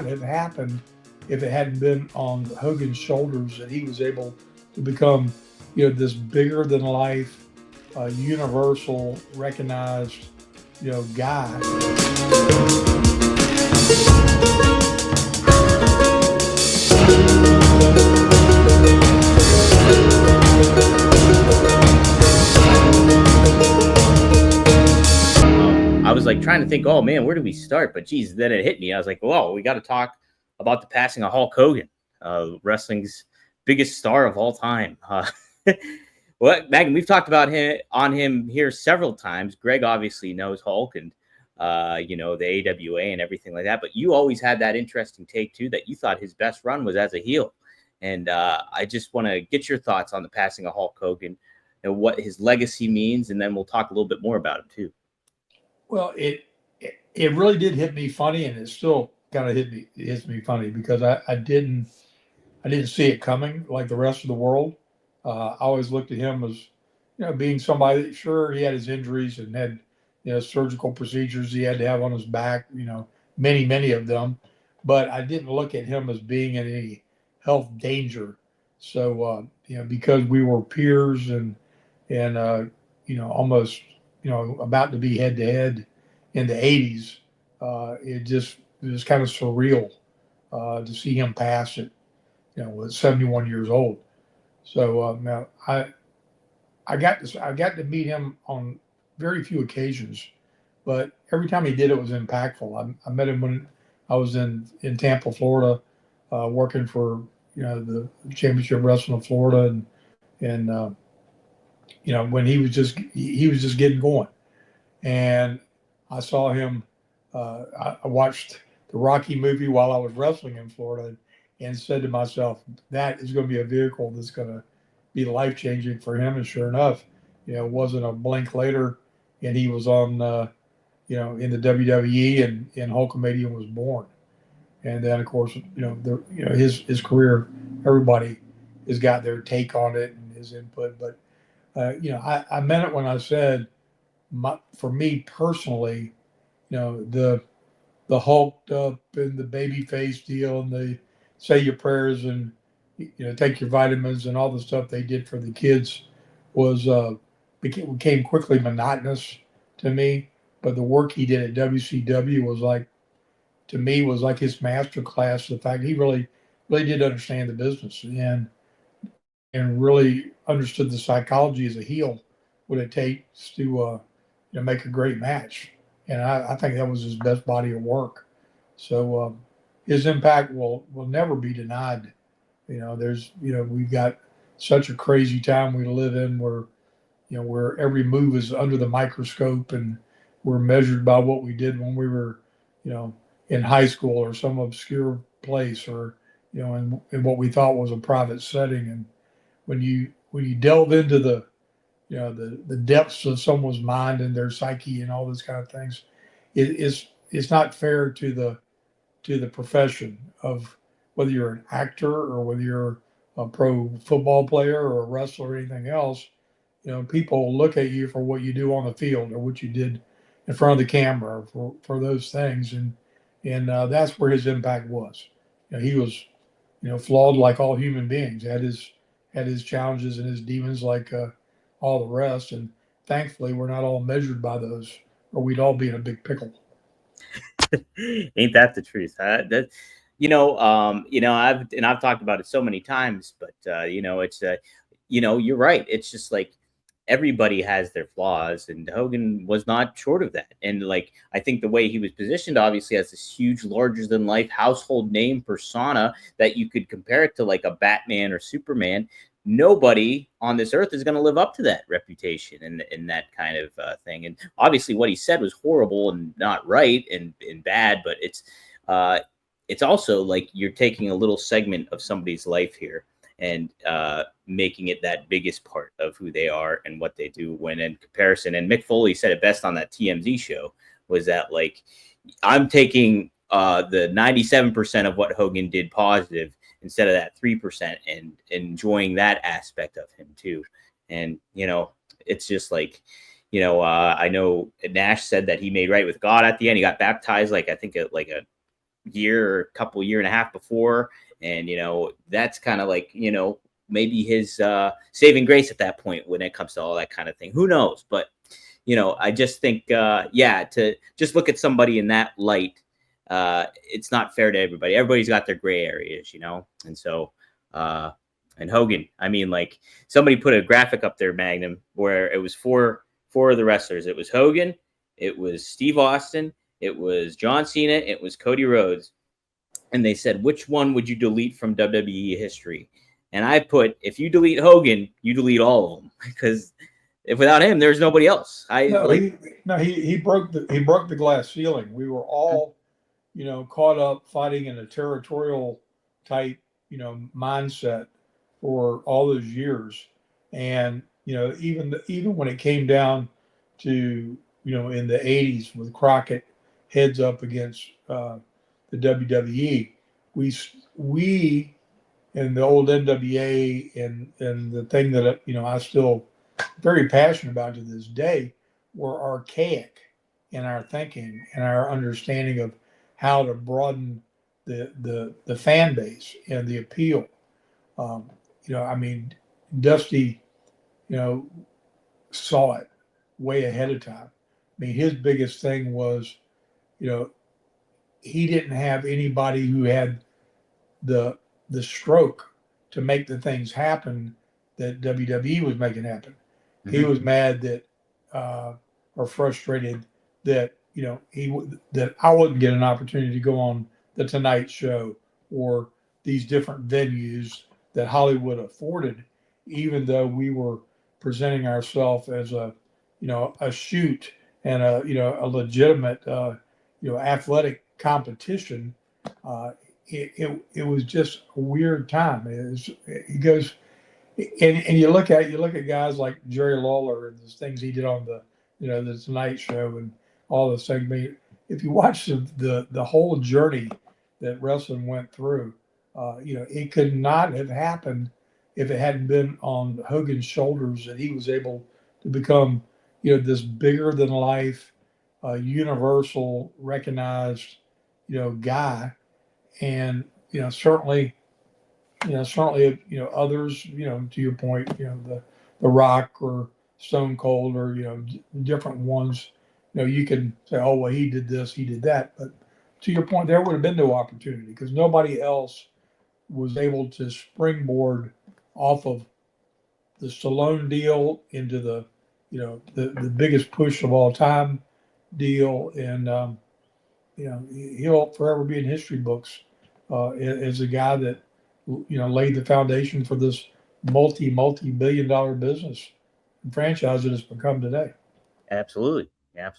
not have happened if it hadn't been on Hogan's shoulders that he was able to become, this bigger than life, universal, recognized, guy. I was like trying to think, oh man, where do we start? But geez, then it hit me. I was like, whoa, we got to talk about the passing of Hulk Hogan, wrestling's biggest star of all time. Well, Magnum, we've talked about him here several times. Greg obviously knows Hulk and the AWA and everything like that. But you always had that interesting take too, that you thought his best run was as a heel. And I just want to get your thoughts on the passing of Hulk Hogan and what his legacy means, and then we'll talk a little bit more about him too. Well, it really did hit me funny, and it still kind of hits me funny because I didn't see it coming like the rest of the world. I always looked at him as being somebody that, sure, he had his injuries and had surgical procedures he had to have on his back, many of them, but I didn't look at him as being in any health danger. So because we were peers and almost about to be head to head in the 80s, it was kind of surreal to see him pass at with 71 years old. So now I got to meet him on very few occasions, but every time he did it was impactful. I met him when I was in Tampa, Florida, working for the Championship Wrestling of Florida, and when he was just getting going, and I saw him. I watched the Rocky movie while I was wrestling in Florida, and said to myself, that is going to be a vehicle that's going to be life changing for him. And sure enough, it wasn't a blink later, and he was on, in the WWE, and Hulkamania was born. And then, of course, his career, everybody has got their take on it and his input. But I meant it when I said, for me personally, the hulked up and the baby face deal and the say your prayers and take your vitamins and all the stuff they did for the kids was became quickly monotonous to me. But the work he did at WCW was like his master class. The fact he really did understand the business and really understood the psychology as a heel, what it takes to make a great match. And I think that was his best body of work. So his impact will never be denied. We've got such a crazy time we live in where every move is under the microscope and we're measured by what we did when we were, in high school or some obscure place or, in what we thought was a private setting. And when you delve into the depths of someone's mind and their psyche and all those kind of things, it's not fair to the profession of whether you're an actor or whether you're a pro football player or a wrestler or anything else. People look at you for what you do on the field or what you did in front of the camera for those things, and that's where his impact was. He was flawed like all human beings, had his challenges and his demons like all the rest, and thankfully we're not all measured by those, or we'd all be in a big pickle. Ain't that the truth? I've talked about it so many times, but it's you're right. It's just like everybody has their flaws, and Hogan was not short of that. And like I think the way he was positioned, obviously, as this huge, larger than life household name persona that you could compare it to like a Batman or Superman. Nobody on this earth is going to live up to that reputation and that kind of thing. And obviously what he said was horrible and not right and bad, but it's also like you're taking a little segment of somebody's life here and making it that biggest part of who they are and what they do when in comparison. And Mick Foley said it best on that TMZ show was that like, I'm taking the 97% of what Hogan did positive instead of that 3% and enjoying that aspect of him too. And, it's just like, I know Nash said that he made right with God at the end. He got baptized, like, I think like a year and a half before. And, that's kind of like, maybe his saving grace at that point when it comes to all that kind of thing. Who knows? But, I just think, to just look at somebody in that light, it's not fair to everybody. Everybody's got their gray areas, and so, and Hogan, I mean, like somebody put a graphic up there, Magnum, where it was four of the wrestlers. It was Hogan, it was Steve Austin, it was John Cena, it was Cody Rhodes. And they said, which one would you delete from WWE history? And I put, if you delete Hogan, you delete all of them, because if without him, there's nobody else. He broke the glass ceiling. We were all, caught up fighting in a territorial type, mindset for all those years. And, even when it came down to, in the 80s with Crockett heads up against the WWE, we in the old NWA and the thing that, I still very passionate about to this day, were archaic in our thinking and our understanding of how to broaden the fan base and the appeal. I mean, Dusty, saw it way ahead of time. I mean, his biggest thing was, he didn't have anybody who had the stroke to make the things happen that WWE was making happen. Mm-hmm. He was mad that or frustrated that that I wouldn't get an opportunity to go on the Tonight Show or these different venues that Hollywood afforded, even though we were presenting ourselves as a shoot and a legitimate athletic competition. It was just a weird time. It goes, and you look at guys like Jerry Lawler and the things he did on the Tonight Show and all the things. If you watch the whole journey that wrestling went through, it could not have happened if it hadn't been on Hogan's shoulders that he was able to become this bigger than life, universal recognized guy. And certainly others, to your point, the Rock or Stone Cold or different ones, you can say, oh well, he did this, he did that, but to your point, there would have been no opportunity because nobody else was able to springboard off of the Stallone deal into the the biggest push of all time deal, and he'll forever be in history books as a guy that laid the foundation for this multi-billion-dollar business and franchise that it's become today. Absolutely. Yeah.